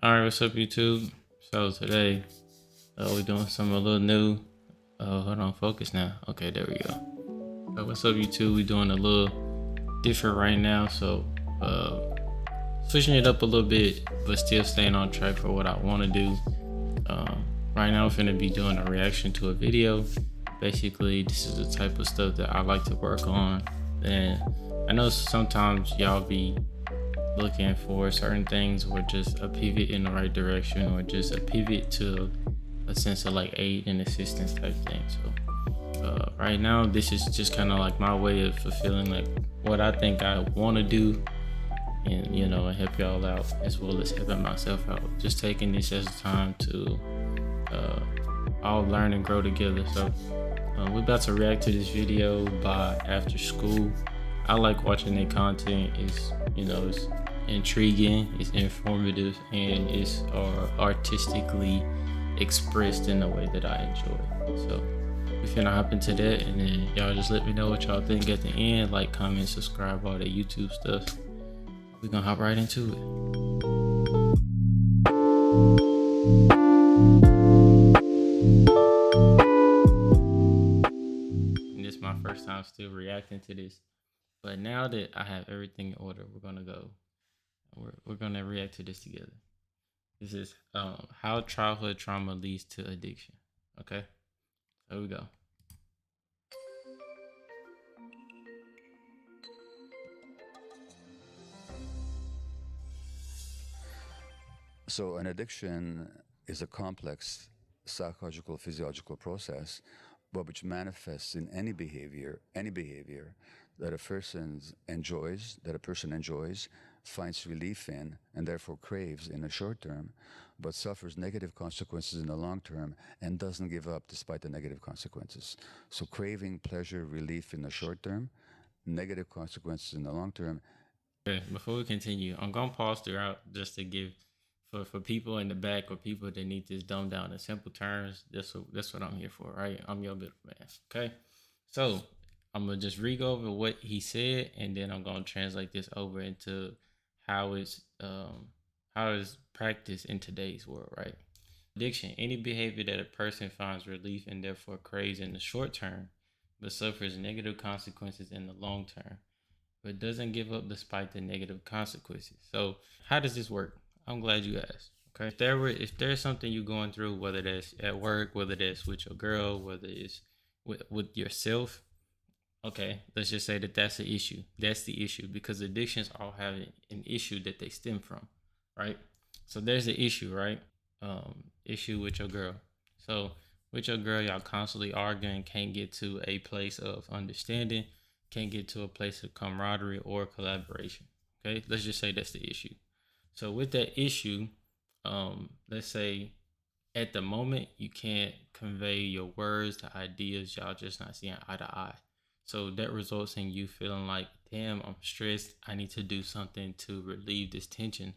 All right, what's up, YouTube? So today, we're doing something a little new. Hold on, focus now. Okay, there we go. What's up, YouTube? We're doing a little different right now, so switching it up a little bit, but still staying on track for what I want to do. Right now, I'm finna be doing a reaction to a video. Basically, this is the type of stuff that I like to work on, and I know sometimes y'all be looking for certain things or just a pivot in the right direction or just a pivot to a sense of like aid and assistance type thing. So right now this is just kind of like my way of fulfilling like what I think I want to do, and and help y'all out as well as helping myself out, just taking this as a time to uh, all learn and grow together. So we're about to react to this video by After School. I like watching their content. It's intriguing, it's informative, and it's artistically expressed in a way that I enjoy. So we finna hop into that, and then y'all just let me know what y'all think at the end. Like, comment, subscribe, all the YouTube stuff. We're gonna hop right into it. And this is my first time still reacting to this. But now that I have everything in order, we're gonna go. We're gonna react to this together. This is how childhood trauma leads to addiction. Okay, here we go. So, an addiction is a complex psychological, physiological process, but which manifests in any behavior that a person enjoys, finds relief in, and therefore craves in the short term, but suffers negative consequences in the long term and doesn't give up despite the negative consequences. So, craving pleasure, relief in the short term, negative consequences in the long term. Okay, before we continue, I'm gonna pause throughout just to give for people in the back or people that need this dumbed down in simple terms. That's what I'm here for, right? I'm your middle man. Okay, so I'm gonna just re-go over what he said, and then I'm gonna translate this over into how it's practiced in today's world, right? Addiction: any behavior that a person finds relief and therefore craves in the short term, but suffers negative consequences in the long term, but doesn't give up despite the negative consequences. So, how does this work? I'm glad you asked. Okay, if there's something you're going through, whether that's at work, whether that's with your girl, whether it's with yourself, okay, let's just say that that's the issue. That's the issue, because addictions all have an issue that they stem from, right? So there's the issue, right? Issue with your girl. So with your girl, y'all constantly arguing, can't get to a place of understanding, can't get to a place of camaraderie or collaboration. Okay, let's just say that's the issue. So with that issue, let's say at the moment you can't convey your words, the ideas, y'all just not seeing eye to eye. So that results in you feeling like, damn, I'm stressed. I need to do something to relieve this tension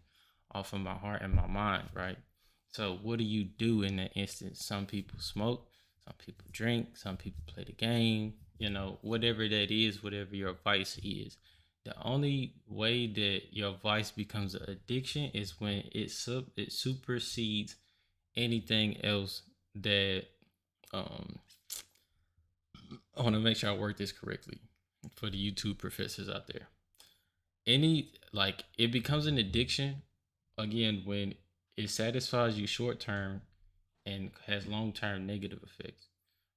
off of my heart and my mind, right? So what do you do in that instance? Some people smoke, some people drink, some people play the game, whatever that is, whatever your vice is. The only way that your vice becomes an addiction is when it supersedes anything else that um I want to make sure I work this correctly for the YouTube professors out there. It becomes an addiction again when it satisfies you short term and has long term negative effects,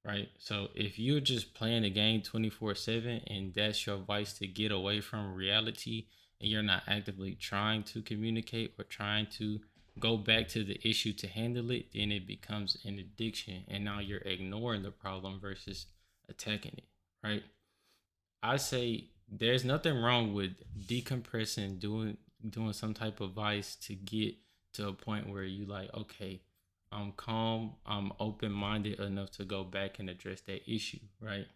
right? So if you're just playing a game 24/7 and that's your vice to get away from reality, and you're not actively trying to communicate or trying to go back to the issue to handle it, then it becomes an addiction, and now you're ignoring the problem versus attacking it, right? I say there's nothing wrong with decompressing, doing some type of vice to get to a point where you like, okay, I'm calm, I'm open minded enough to go back and address that issue, right?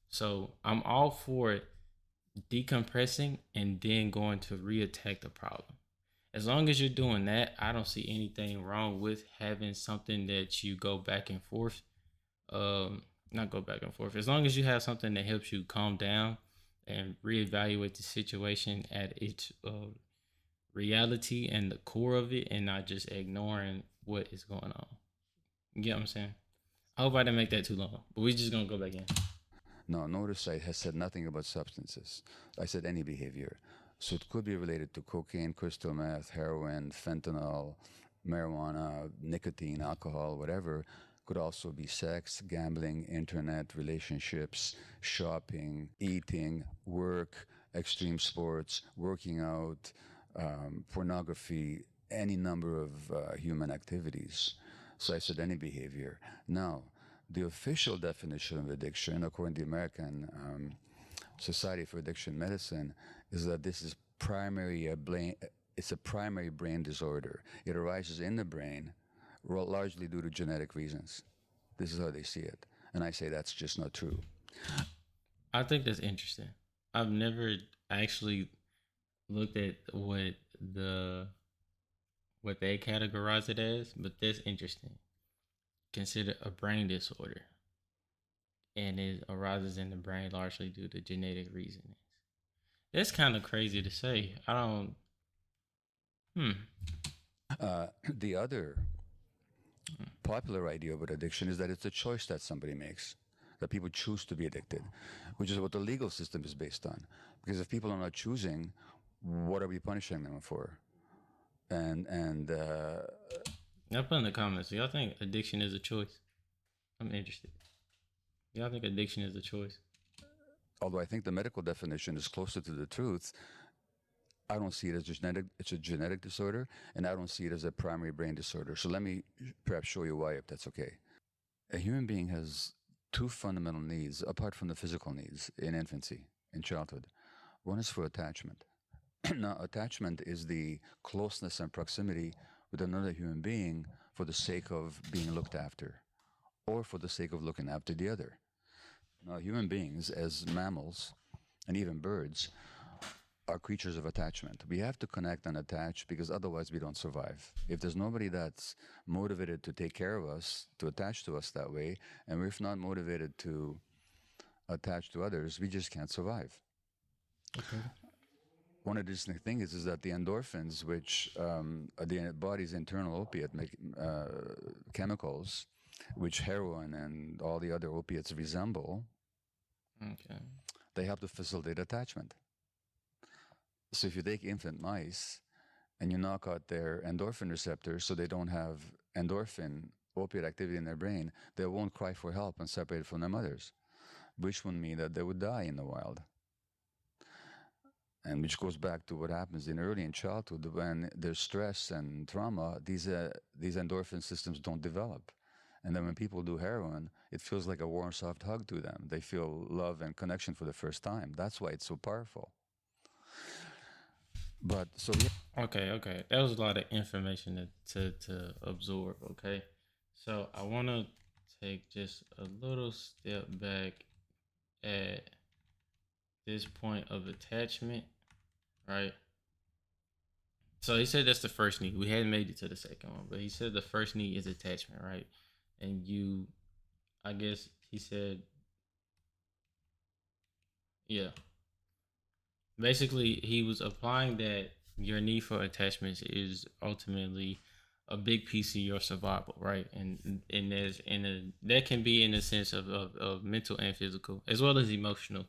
So I'm all for decompressing and then going to reattack the problem. As long as you're doing that, I don't see anything wrong with having something that you go back and forth. Not go back and forth. As long as you have something that helps you calm down and reevaluate the situation at its reality and the core of it and not just ignoring what is going on. You get what I'm saying? I hope I didn't make that too long, but we just gonna go back in. No, notice I has said nothing about substances. I said any behavior. So it could be related to cocaine, crystal meth, heroin, fentanyl, marijuana, nicotine, alcohol, whatever. Could also be sex, gambling, internet, relationships, shopping, eating, work, extreme sports, working out, pornography, any number of human activities. So I said any behavior. Now, the official definition of addiction, according to the American Society for Addiction Medicine, is that this is it's a primary brain disorder. It arises in the brain, largely due to genetic reasons. This is how they see it, and I say that's just not true. I think that's interesting. I've never actually looked at the what they categorize it as, but that's interesting. Consider a brain disorder, and it arises in the brain largely due to genetic reasonings. That's kind of crazy to say. I don't. Hmm. The other popular idea about addiction is that it's a choice that somebody makes, that people choose to be addicted, which is what the legal system is based on. Because if people are not choosing, what are we punishing them for? And Y'all put in the comments. Y'all think addiction is a choice? I'm interested. Y'all think addiction is a choice? although I think the medical definition is closer to the truth, I don't see it as genetic. It's a genetic disorder, and I don't see it as a primary brain disorder. So let me perhaps show you why, if that's okay. A human being has two fundamental needs, apart from the physical needs, in infancy, in childhood. One is for attachment. Now, attachment is the closeness and proximity with another human being for the sake of being looked after, or for the sake of looking after the other. Now, human beings, as mammals, and even birds, are creatures of attachment. We have to connect and attach because otherwise we don't survive. If there's nobody that's motivated to take care of us, to attach to us that way, and we're not motivated to attach to others, we just can't survive. Okay. One interesting thing is that the endorphins, which are the body's internal opiate chemicals, which heroin and all the other opiates resemble, Okay. they help to facilitate attachment. So if you take infant mice and you knock out their endorphin receptors so they don't have endorphin opiate activity in their brain, they won't cry for help and separate from their mothers, which would mean that they would die in the wild. And which goes back to what happens in childhood when there's stress and trauma, these endorphin systems don't develop. And then when people do heroin, it feels like a warm, soft hug to them. They feel love and connection for the first time. That's why it's so powerful. But so yeah. Okay. Okay. That was a lot of information to absorb. Okay. So I want to take just a little step back at this point of attachment, right? So he said that's the first need. We hadn't made it to the second one, but he said the first need is attachment, right? And you, I guess he said, yeah. Basically, he was applying that your need for attachments is ultimately a big piece of your survival, right? And there's in a that can be in the sense of mental and physical as well as emotional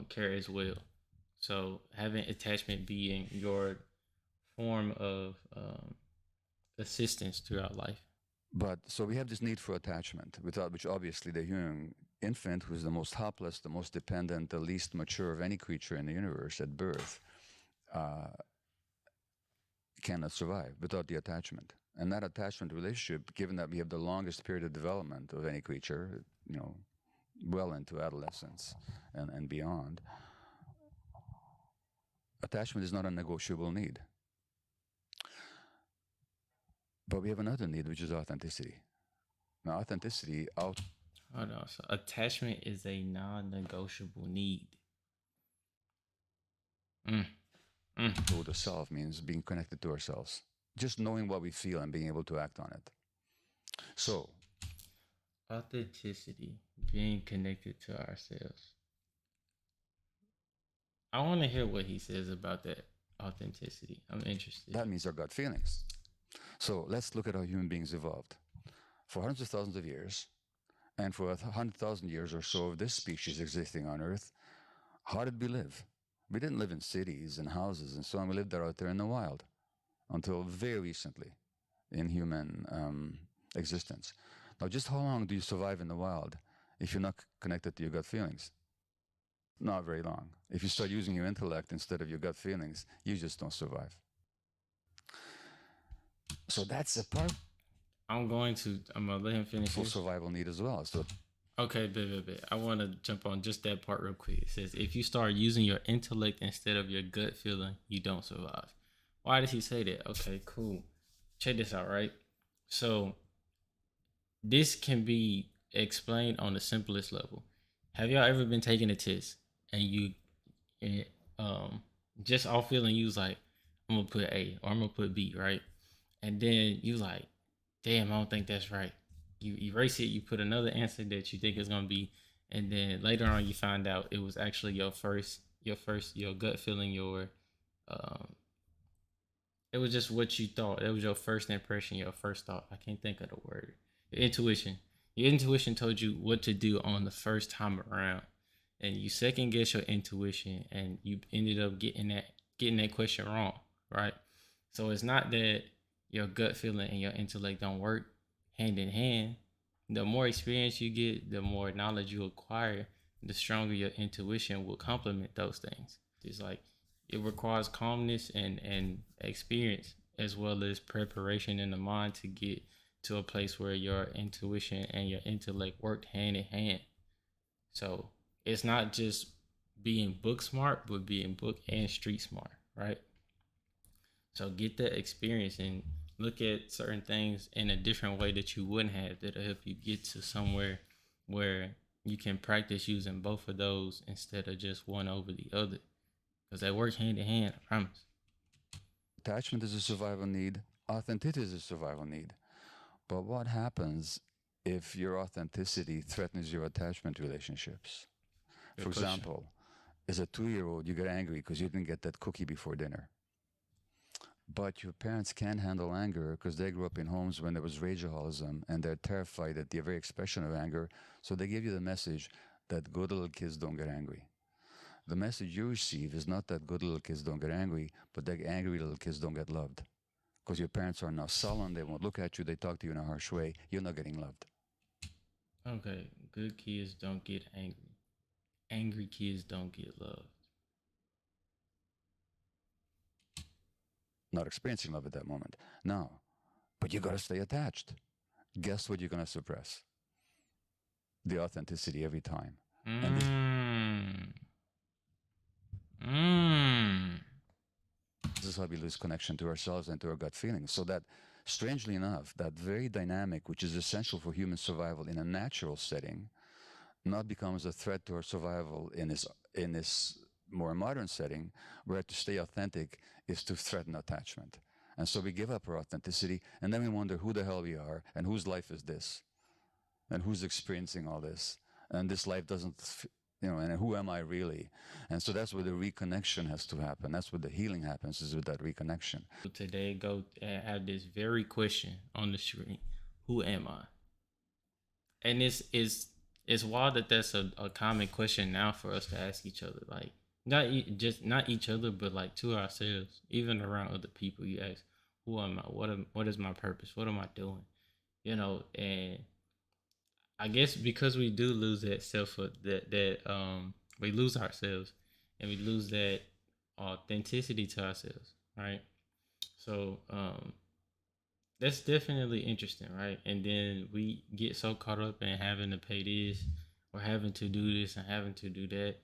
care as well. So having attachment being your form of assistance throughout life. But so we have this need for attachment, without which obviously the human infant, who's the most helpless, the most dependent, the least mature of any creature in the universe at birth, uh, cannot survive without the attachment. And that attachment relationship, given that we have the longest period of development of any creature, well into adolescence and beyond, attachment is not a negotiable need. But we have another need, which is authenticity. Now, authenticity out. Hold on. So attachment is a non-negotiable need. Mm, To the self means being connected to ourselves, just knowing what we feel and being able to act on it. So, Authenticity, being connected to ourselves. I want to hear what he says about that. Authenticity. I'm interested. That means our gut feelings. So let's look at how human beings evolved. For hundreds of thousands of years, and for 100,000 years or so of this species existing on Earth, how did we live? We didn't live in cities and houses and so on. We lived out there in the wild until very recently in human existence. Now, just how long do you survive in the wild if you're not connected to your gut feelings? Not very long. If you start using your intellect instead of your gut feelings, you just don't survive. So that's a I'm gonna let him finish full this. survival need as well. So Okay, baby. I want to jump on just that part real quick. It says if you start using your intellect instead of your gut feeling, you don't survive. Why does he say that? Okay, cool. Check this out, right? So this can be explained on the simplest level. Have y'all ever been taking a test and and, um just off feeling you was like, I'm gonna put A or I'm gonna put B, right? And then you like, damn, I don't think that's right. You erase it, you put another answer that you think is gonna be, and then later on you find out it was actually your gut feeling, um it was just what you thought. It was your first impression, your first thought. I can't think of the word. Your intuition. Your intuition told you what to do on the first time around. And you second guess your intuition and you ended up getting that question wrong, right? So it's not that your gut feeling and your intellect don't work hand in hand. The more experience you get, the more knowledge you acquire, the stronger your intuition will complement those things. It's like it requires calmness and experience as well as preparation in the mind to get to a place where your intuition and your intellect work hand in hand. So it's not just being book smart, but being book and street smart, right? So get that experience and look at certain things in a different way that you wouldn't have that'll help you get to somewhere where you can practice using both of those instead of just one over the other. Because they work hand in hand, I promise. attachment is a survival need, authenticity is a survival need. But what happens if your authenticity threatens your attachment relationships? For Good question. example, as a 2 year old, you get angry because you didn't get that cookie before dinner. But your parents can't handle anger because they grew up in homes when there was rageaholicism and they're terrified at the very expression of anger. So they give you the message that good little kids don't get angry. The message you receive is not that good little kids don't get angry, but that angry little kids don't get loved. Because your parents are now sullen, they won't look at you, they talk to you in a harsh way, you're not getting loved. Okay, good kids don't get angry. Angry kids don't get loved. Not experiencing love at that moment. Now, but you got to stay attached. Guess what you're going to suppress? The authenticity every time. And Mmm. Mmm. this is how we lose connection to ourselves and to our gut feelings. So that, strangely enough, that very dynamic, which is essential for human survival in a natural setting, not becomes a threat to our survival in this more modern setting, where to stay authentic is to threaten attachment. And so we give up our authenticity, and then we wonder who the hell we are, and whose life is this, and who's experiencing all this, and this life doesn't, and who am I really? And so that's where the reconnection has to happen. That's where the healing happens, is with that reconnection. Today, go and have this very question on the screen: Who am I? And it's wild that that's a common question now for us to ask each other. Like just not each other, but like to ourselves, even around other people. You ask, "Who am I? What is my purpose? What am I doing?" And I guess because we do lose that we lose ourselves and we lose that authenticity to ourselves, right? So that's definitely interesting, right? And then we get so caught up in having to pay this or having to do this and having to do that.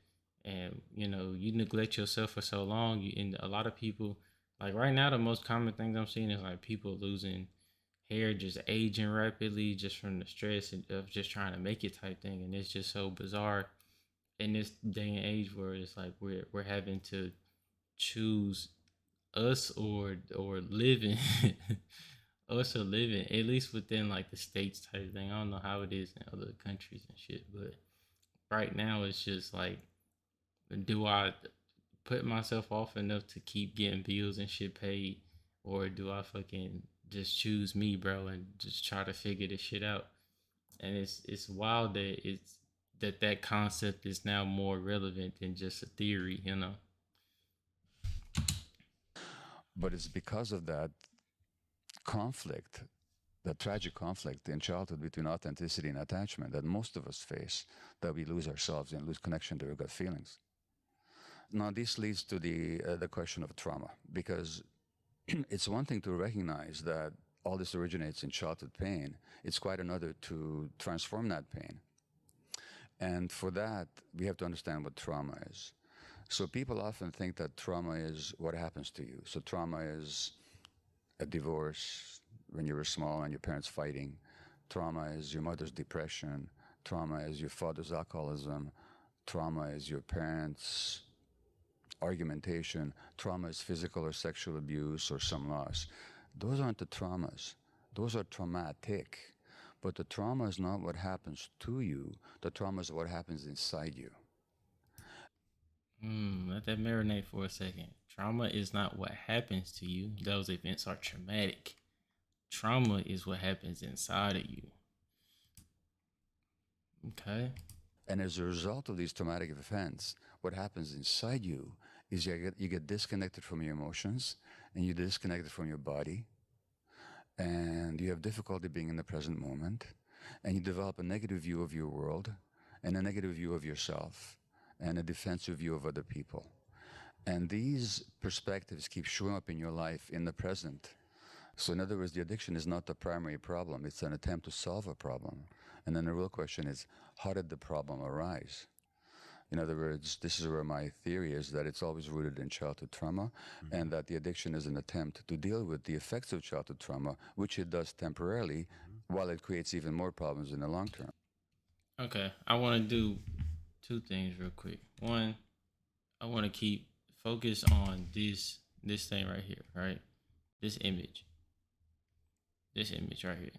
And you neglect yourself for so long. And a lot of people, like right now, the most common things I'm seeing is like people losing hair, just aging rapidly, just from the stress of just trying to make it type thing. And it's just so bizarre in this day and age where it's like we're having to choose us or living us or living at least within like the states type thing. I don't know how it is in other countries and shit, but right now it's just like, do I put myself off enough to keep getting bills and shit paid, or do I fucking just choose me, bro, and just try to figure this shit out? And it's wild that that concept is now more relevant than just a theory, you know. But it's because of that conflict, the tragic conflict in childhood between authenticity and attachment that most of us face, that we lose ourselves and lose connection to our gut feelings. Now, this leads to the question of trauma, because it's one thing to recognize that all this originates in childhood pain. It's quite another to transform that pain. And for that, we have to understand what trauma is. So people often think that trauma is what happens to you. So trauma is a divorce when you were small and your parents fighting. Trauma is your mother's depression. Trauma is your father's alcoholism. Trauma is your parents' argumentation. Trauma is physical or sexual abuse or some loss. Those aren't the traumas. Those are traumatic. But the trauma is not what happens to you. The trauma is what happens inside you. Let that marinate for a second. Trauma is not what happens to you. Those events are traumatic. Trauma is what happens inside of you. Okay. And as a result of these traumatic events, what happens inside you is you get disconnected from your emotions and you're disconnected from your body and you have difficulty being in the present moment and you develop a negative view of your world and a negative view of yourself and a defensive view of other people. And these perspectives keep showing up in your life in the present. So in other words, the addiction is not the primary problem. It's an attempt to solve a problem. And then the real question is, how did the problem arise? In other words, this is where my theory is that it's always rooted in childhood trauma, and that the addiction is an attempt to deal with the effects of childhood trauma, which it does temporarily, while it creates even more problems in the long term. Okay. I want to do two things real quick. One, I want to keep focus on this thing right here, right? This image. This image right here.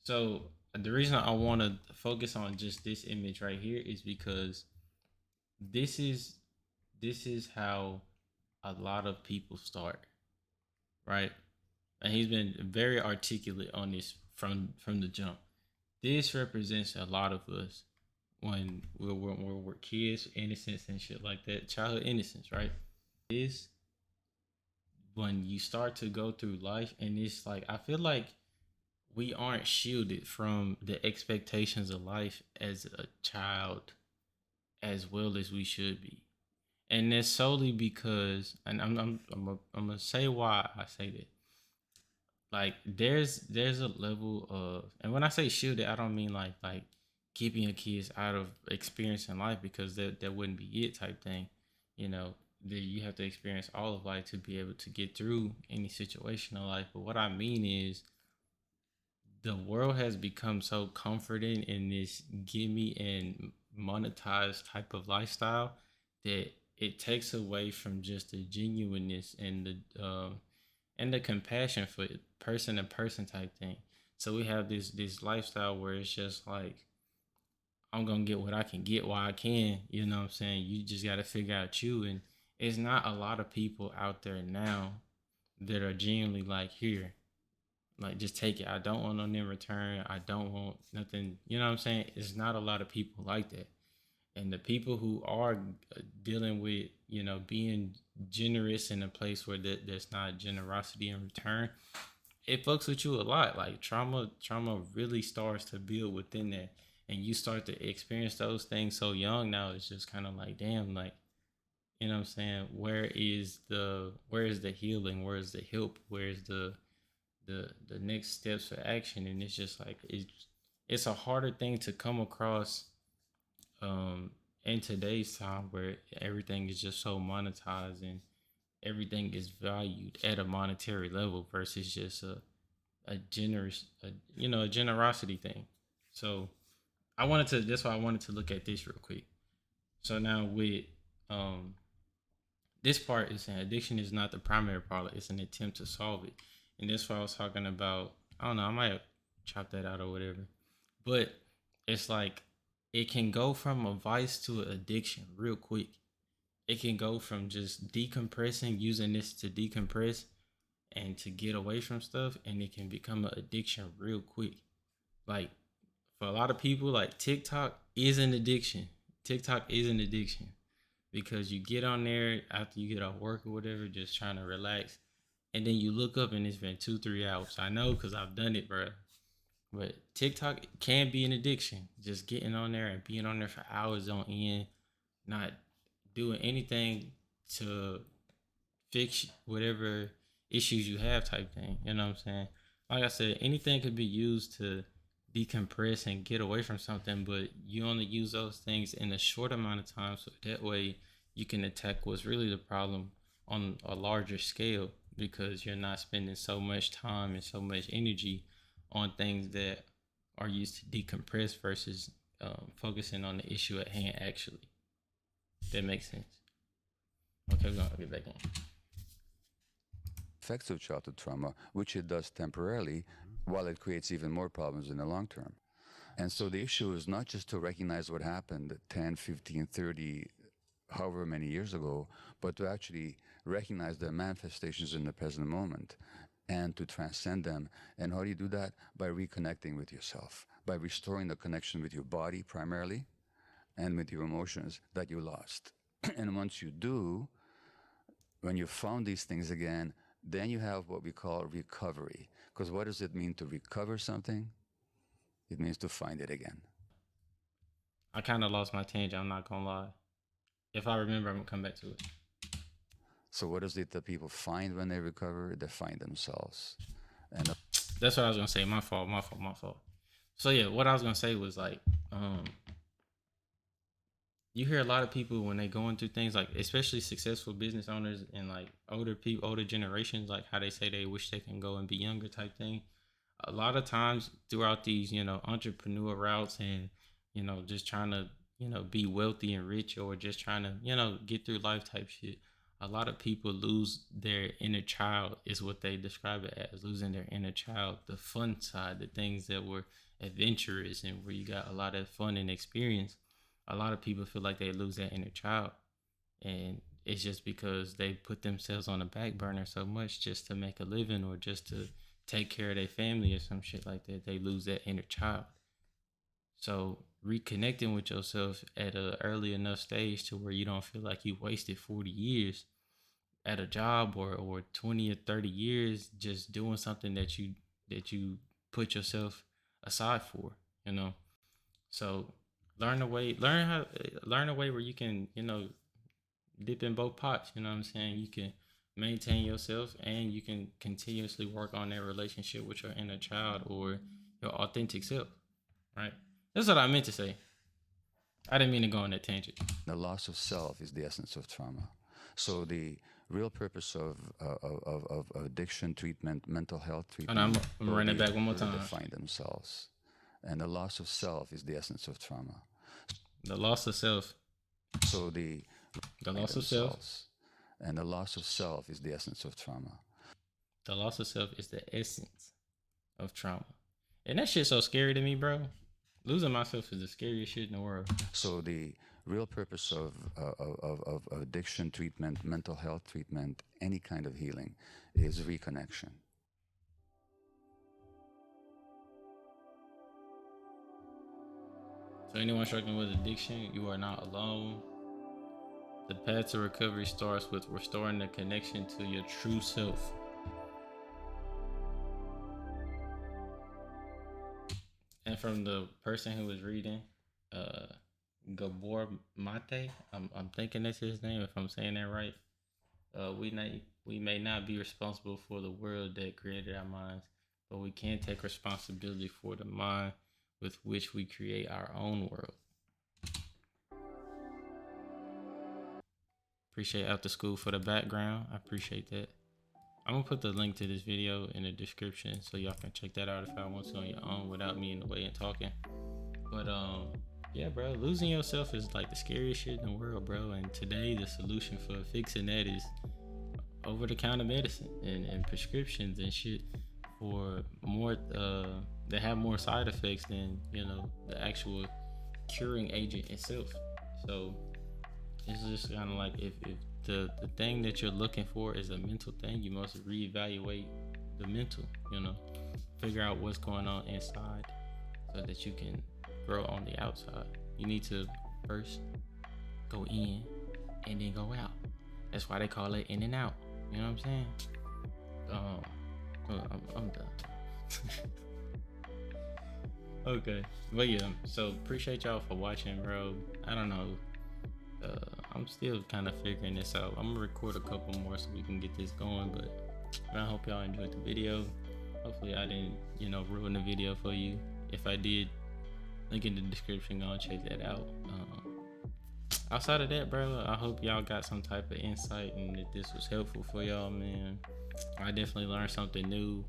So the reason I want to focus on just this image right here is because this is this is how a lot of people start, right? And he's been very articulate on this from the jump. This represents a lot of us when we're kids, innocence and shit like that, childhood innocence, right? This when you start to go through life, and it's like I feel like we aren't shielded from the expectations of life as a child as well as we should be. And that's solely because, and I'm gonna say why I say that. Like there's a level of, and when I say shielded, I don't mean like keeping your kids out of experiencing life, because that wouldn't be it type thing. You know, that you have to experience all of life to be able to get through any situation in life. But what I mean is the world has become so comforting in this gimme and monetized type of lifestyle that it takes away from just the genuineness and the compassion for person to person type thing. So we have this lifestyle where it's just like I'm gonna get what I can get while I can. You know what I'm saying? You just gotta figure out you, and it's not a lot of people out there now that are genuinely like here. Like just take it. I don't want nothing in return. I don't want nothing. You know what I'm saying? It's not a lot of people like that. And the people who are dealing with, being generous in a place where there's not generosity in return, it fucks with you a lot. Like trauma really starts to build within that, and you start to experience those things so young. Now it's just kind of like, damn, like, you know what I'm saying? Where is the healing? Where is the help? Where's the next steps for action? And it's just like it's a harder thing to come across in today's time, where everything is just so monetized and everything is valued at a monetary level versus just a generosity thing. So that's why I wanted to look at this real quick. So now with um this part is saying addiction is not the primary problem, it's an attempt to solve it. And that's why I was talking about, I don't know, I might have chopped that out or whatever. But it's like it can go from a vice to an addiction real quick. it can go from just decompressing, using this to decompress and to get away from stuff, and it can become an addiction real quick. Like for a lot of people, like TikTok is an addiction. TikTok is an addiction because you get on there after you get off work or whatever, just trying to relax, and then you look up and it's been 2 3 hours. I know because I've done it, bro. But TikTok can be an addiction. Just getting on there and being on there for hours on end, not doing anything to fix whatever issues you have, type thing. You know what I'm saying? Like I said, anything could be used to decompress and get away from something, but you only use those things in a short amount of time, so that way you can attack what's really the problem on a larger scale, because you're not spending so much time and so much energy on things that are used to decompress versus focusing on the issue at hand. Actually, that makes sense. Okay, we're gonna get back in. Effects of childhood trauma, which it does temporarily, while it creates even more problems in the long term. And so the issue is not just to recognize what happened 10, 15, 30, however many years ago, but to actually recognize the manifestations in the present moment and to transcend them. And how do you do that? By reconnecting with yourself, by restoring the connection with your body primarily and with your emotions that you lost. And once you do, when you found these things again, then you have what we call recovery. Because what does it mean to recover something? It means to find it again. I kind of lost my tangent. I'm not gonna lie. If I remember, I'm gonna come back to it. So what is it that people find when they recover? They find themselves. And That's what I was gonna say. My fault. My fault. My fault. So yeah, what I was gonna say was like, you hear a lot of people when they going through things, like especially successful business owners and like older people, older generations, like how they say they wish they can go and be younger type thing. A lot of times throughout these, entrepreneur routes and, just trying to, be wealthy and rich, or just trying to, get through life type shit. A lot of people lose their inner child, is what they describe it as, losing their inner child, the fun side, the things that were adventurous and where you got a lot of fun and experience. A lot of people feel like they lose that inner child, and it's just because they put themselves on the back burner so much just to make a living or just to take care of their family or some shit like that. They lose that inner child. So reconnecting with yourself at an early enough stage to where you don't feel like you wasted 40 years at a job, or 20 or 30 years just doing something that you put yourself aside for, you know. So learn a way where you can, dip in both pots, you know what I'm saying? You can maintain yourself and you can continuously work on that relationship with your inner child or your authentic self, right? That's what I meant to say. I didn't mean to go on that tangent. the loss of self is the essence of trauma. So the real purpose of addiction treatment, mental health And treatment, I'm running it back one more to time. find themselves. And the loss of self is the essence of trauma. The loss of self. So The loss of self. And the loss of self is the essence of trauma. The loss of self is the essence of trauma. And that shit's so scary to me, bro. Losing myself is the scariest shit in the world. So the real purpose of addiction treatment, mental health treatment, any kind of healing is reconnection. So anyone struggling with addiction, you are not alone. The path to recovery starts with restoring the connection to your true self. And from the person who was reading, Gabor Mate, I'm thinking that's his name if I'm saying that right. We may not be responsible for the world that created our minds, but we can take responsibility for the mind with which we create our own world. Appreciate After School for the background. I appreciate that. I'm gonna put the link to this video in the description so y'all can check that out if y'all want to on your own without me in the way and talking. But yeah, bro, losing yourself is like the scariest shit in the world, bro. And today the solution for fixing that is over-the-counter medicine and prescriptions and shit for more that have more side effects than the actual curing agent itself. So It's just kind of like if the thing that you're looking for is a mental thing, you must reevaluate the mental, you know, figure out what's going on inside so that you can grow on the outside. You need to first go in and then go out. That's why they call it in and out. You know what I'm saying? I'm done. Okay, but yeah, so appreciate y'all for watching, bro. I don't know. I'm still kind of figuring this out. I'm gonna record a couple more so we can get this going, but I hope y'all enjoyed the video. Hopefully I didn't, ruin the video for you. If I did, link in the description, go and check that out. Outside of that, bro, I hope y'all got some type of insight and that this was helpful for y'all, man. I definitely learned something new.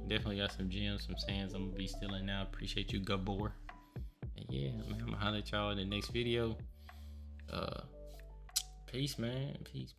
Definitely got some gems, some sayings I'm gonna be stealing now. Appreciate you, Gabor. And yeah, man, I'm gonna holler at y'all in the next video. Peace, man. Peace.